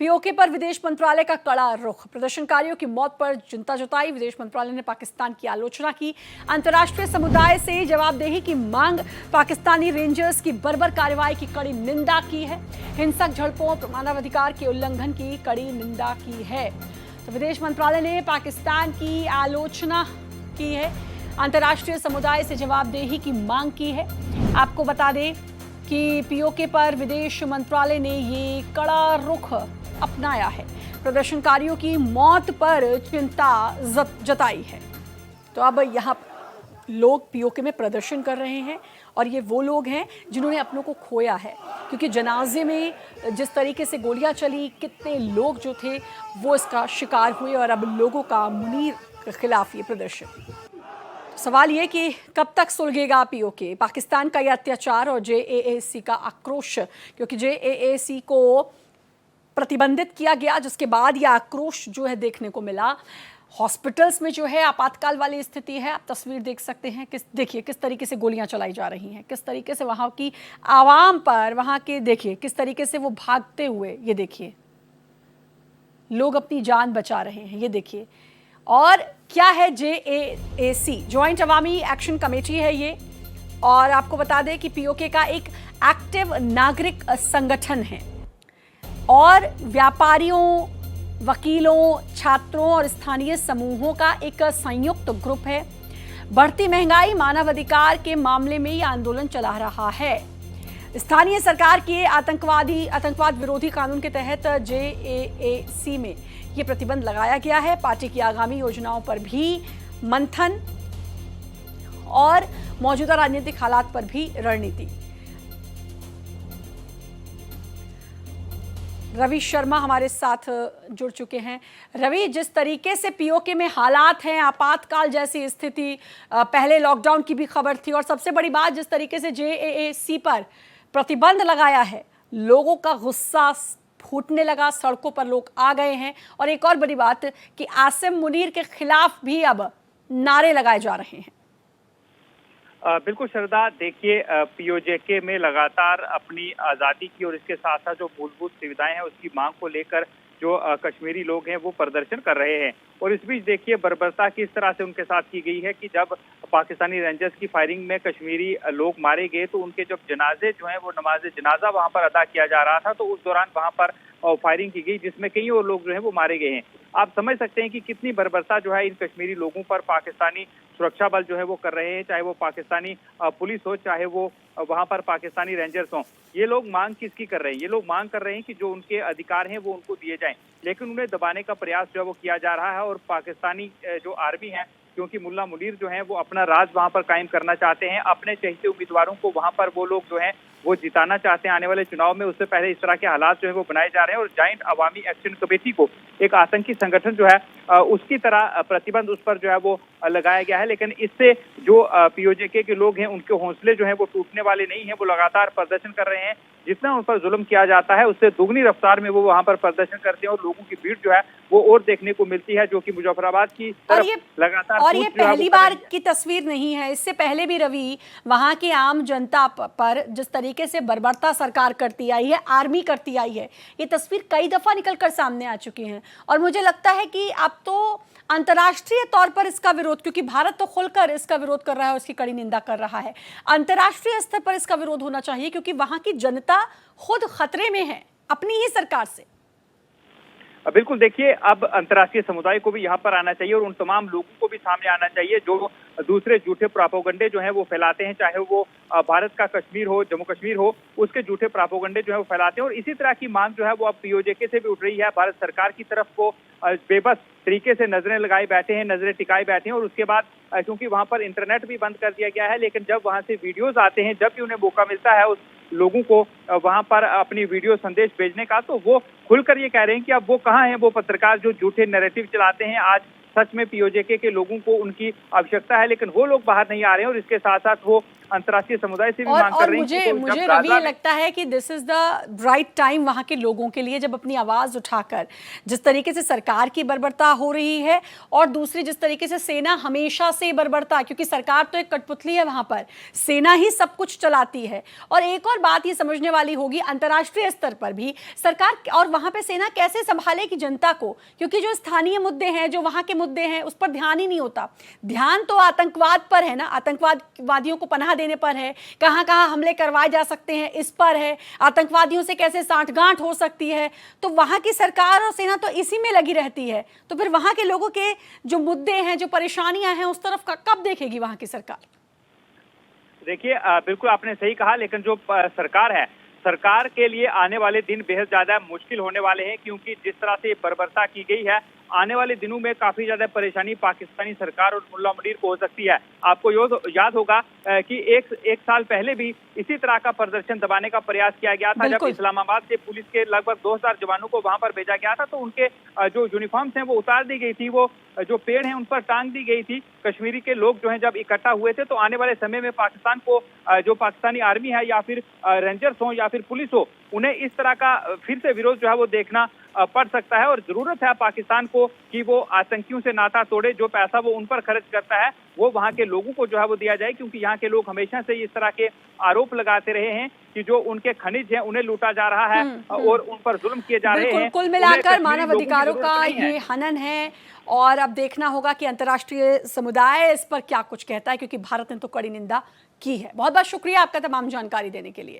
PoK पर विदेश मंत्रालय का कड़ा रुख। प्रदर्शनकारियों की मौत पर चिंता जताई। विदेश मंत्रालय ने पाकिस्तान की आलोचना की। अंतर्राष्ट्रीय समुदाय से जवाबदेही की मांग। पाकिस्तानी रेंजर्स की बर्बर कार्रवाई की कड़ी निंदा की है। हिंसक झड़पों, मानवाधिकार के उल्लंघन की कड़ी निंदा की है। तो विदेश मंत्रालय ने पाकिस्तान की आलोचना की है। अंतर्राष्ट्रीय समुदाय से जवाबदेही की मांग की है। आपको बता दें कि पीओके पर विदेश मंत्रालय ने ये कड़ा रुख अपनाया है। प्रदर्शनकारियों की मौत पर चिंता जताई है। तो अब यहाँ लोग पीओके में प्रदर्शन कर रहे हैं और ये वो लोग हैं जिन्होंने अपनों को खोया है, क्योंकि जनाजे में जिस तरीके से गोलियां चली, कितने लोग जो थे वो इसका शिकार हुए और अब लोगों का मुनीर के खिलाफ ये प्रदर्शन। सवाल ये कि कब तक सुलगेगा पीओके, पाकिस्तान का ये अत्याचार और जेएसी का आक्रोश, क्योंकि जेएसी को प्रतिबंधित किया गया जिसके बाद यह आक्रोश जो है देखने को मिला। हॉस्पिटल्स में जो है आपातकाल वाली स्थिति है। आप तस्वीर देख सकते हैं, देखिए किस तरीके से गोलियां चलाई जा रही हैं, किस तरीके से वहां की आवाम पर, वहां के देखिए किस तरीके से वो भागते हुए, ये देखिए लोग अपनी जान बचा रहे हैं, ये देखिए। और क्या है जेएसी, ज्वाइंट अवामी एक्शन कमेटी है ये, और आपको बता दें कि पीओके का एक एक्टिव नागरिक संगठन है और व्यापारियों, वकीलों, छात्रों और स्थानीय समूहों का एक संयुक्त ग्रुप है। बढ़ती महंगाई, मानवाधिकार के मामले में यह आंदोलन चला रहा है। स्थानीय सरकार के आतंकवाद विरोधी कानून के तहत जेएसी में ये प्रतिबंध लगाया गया है। पार्टी की आगामी योजनाओं पर भी मंथन और मौजूदा राजनीतिक हालात पर भी रणनीति। रवि शर्मा हमारे साथ जुड़ चुके हैं। रवि, जिस तरीके से पीओके में हालात हैं, आपातकाल जैसी स्थिति, पहले लॉकडाउन की भी खबर थी, और सबसे बड़ी बात जिस तरीके से जेएसी पर प्रतिबंध लगाया है, लोगों का गुस्सा फूटने लगा, सड़कों पर लोग आ गए हैं। और एक और बड़ी बात कि आसिम मुनीर के खिलाफ भी अब नारे लगाए जा रहे हैं। बिल्कुल श्रद्धा, देखिए पीओके में लगातार अपनी आज़ादी की और इसके साथ साथ जो मूलभूत सुविधाएं हैं उसकी मांग को लेकर जो कश्मीरी लोग हैं वो प्रदर्शन कर रहे हैं। और इस बीच देखिए बर्बरता किस तरह से उनके साथ की गई है कि जब पाकिस्तानी रेंजर्स की फायरिंग में कश्मीरी लोग मारे गए तो उनके जब जनाजे जो हैं वो नमाज जनाजा वहां पर अदा किया जा रहा था, तो उस दौरान वहां पर फायरिंग की गई जिसमें कई और लोग जो हैं वो मारे गए हैं। आप समझ सकते हैं कि कितनी बर्बरता जो है इन कश्मीरी लोगों पर पाकिस्तानी सुरक्षा बल जो है वो कर रहे हैं, चाहे वो पाकिस्तानी पुलिस हो, चाहे वो वहां पर पाकिस्तानी रेंजर्स हों। ये लोग मांग किसकी कर रहे हैं? ये लोग मांग कर रहे हैं कि जो उनके अधिकार हैं वो उनको दिए जाएं, लेकिन उन्हें दबाने का प्रयास जो है वो किया जा रहा है। और पाकिस्तानी जो आर्मी है, क्योंकि मुल्ला मुनीर जो है वो अपना राज वहां पर कायम करना चाहते हैं, अपने चहेते उम्मीदवारों को वहां पर वो लोग जो है वो जिताना चाहते हैं आने वाले चुनाव में। उससे पहले इस तरह के हालात जो है वो बनाए जा रहे हैं और जॉइंट अवामी एक्शन कमेटी को एक आतंकी संगठन जो है उसकी तरह प्रतिबंध उस पर जो है वो लगाया गया है। लेकिन इससे जो पीओके के लोग हैं उनके हौसले जो है वो टूटने वाले नहीं है। वो लगातार प्रदर्शन कर रहे हैं। जितना उन पर जुल्म किया जाता है उससे दुगनी रफ्तार में वो वहां पर प्रदर्शन करते हैं और लोगों की भीड़ जो है वो और देखने को मिलती है, जो कि मुजफ्फराबाद की तरफ लगातार। और ये पहली बार की तस्वीर नहीं है। इससे पहले भी रवि, वहां की आम जनता पर जिस तरीके से बर्बरता सरकार करती आई है, आर्मी करती आई है, ये तस्वीर कई दफा निकलकर सामने आ चुकी है। और मुझे लगता है कि अब तो अंतर्राष्ट्रीय तौर पर इसका विरोध, क्योंकि भारत तो खुलकर इसका विरोध कर रहा है, उसकी कड़ी निंदा कर रहा है, अंतर्राष्ट्रीय स्तर पर इसका विरोध होना चाहिए, क्योंकि वहां की जनता खुद खतरे में है अपनी ही सरकार से। बिल्कुल, देखिए अब अंतर्राष्ट्रीय समुदाय को भी यहाँ पर आना चाहिए और उन तमाम लोगों को भी सामने आना चाहिए जो दूसरे झूठे प्रोपेगेंडे जो हैं वो फैलाते हैं, चाहे वो भारत का कश्मीर हो, जम्मू कश्मीर हो, उसके झूठे प्रोपेगेंडे जो है वो फैलाते हैं। और इसी तरह की मांग जो है वो अब पीओके से भी उठ रही है। भारत सरकार की तरफ को बेबस तरीके से नजरें लगाए बैठे हैं, नजरें टिकाए बैठे हैं। और उसके बाद क्योंकि वहां पर इंटरनेट भी बंद कर दिया गया है, लेकिन जब वहां से वीडियोज आते हैं, जब भी उन्हें मौका मिलता है उस लोगों को वहां पर अपनी वीडियो संदेश भेजने का, तो वो खुलकर ये कह रहे हैं कि अब वो कहाँ हैं वो पत्रकार जो झूठे नैरेटिव चलाते हैं। आज सच में पीओके के लोगों को उनकी आवश्यकता है, लेकिन वो लोग बाहर नहीं आ रहे हैं। और इसके साथ साथ वो अंतर्राष्ट्रीय समुदाय से भी और मांग कर रही मुझे हैं कि मुझे रवि ये लगता है कि this is the right time वहां के लोगों के लिए, जब अपनी आवाज उठाकर जिस तरीके से सरकार की बर्बरता हो रही है और दूसरी जिस तरीके से सेना हमेशा से बर्बरता, क्योंकि सरकार तो एक कठपुतली है वहां पर, सेना ही सब कुछ चलाती है। और एक और बात ये समझने वाली होगी, अंतर्राष्ट्रीय स्तर पर भी सरकार और वहां पे सेना कैसे संभालेगी जनता को, क्योंकि जो स्थानीय मुद्दे हैं, जो वहां के मुद्दे हैं, उस पर ध्यान ही नहीं होता। ध्यान तो आतंकवाद पर है ना, आतंकवादियों को पनाह देने पर है, कहां कहां हमले करवाए जा सकते हैं इस पर है, आतंकवादियों से कैसे साठगांठ हो सकती है। तो वहां की सरकार और सेना तो इसी में लगी रहती है। तो फिर वहां के लोगों के जो मुद्दे हैं, जो परेशानियां हैं, उस तरफ कब देखेगी वहां की सरकार? देखिए, बिल्कुल आपने सही कहा, लेकिन जो सरकार है, सरकार के लिए आने वाले दिन बेहद ज्यादा मुश्किल होने वाले हैं, क्योंकि जिस तरह से बर्बरता की गई है, आने वाले दिनों में काफी ज्यादा परेशानी पाकिस्तानी सरकार और मुल्ला मुनीर को हो सकती है। आपको याद होगा कि एक साल पहले भी इसी तरह का प्रदर्शन दबाने का प्रयास किया गया था, जब इस्लामाबाद से पुलिस के लगभग 2000 जवानों को वहां पर भेजा गया था, तो उनके जो यूनिफॉर्म्स हैं वो उतार दी गई थी, वो जो पेड़ हैं उन पर टांग दी गई थी। कश्मीरी के लोग जो हैं जब इकट्ठा हुए थे, तो आने वाले समय में पाकिस्तान को जो पाकिस्तानी आर्मी है या फिर रेंजर्स हो या फिर पुलिस हो, उन्हें इस तरह का फिर से विरोध जो है वो देखना पड़ सकता है। और जरूरत है पाकिस्तान को कि वो आतंकियों से नाता तोड़े, जो पैसा वो उन पर खर्च करता है वो वहाँ के लोगों को जो है वो दिया जाए, क्योंकि यहाँ के लोग हमेशा से इस तरह के आरोप लगाते रहे हैं कि जो उनके खनिज हैं उन्हें लूटा जा रहा है और उन पर जुल्म किए जा रहे हैं। कुल मिलाकर मानव अधिकारों का ये हनन है, और अब देखना होगा कि अंतर्राष्ट्रीय समुदाय इस पर क्या कुछ कहता है, क्योंकि भारत ने तो कड़ी निंदा की है। बहुत बहुत शुक्रिया आपका तमाम जानकारी देने के लिए।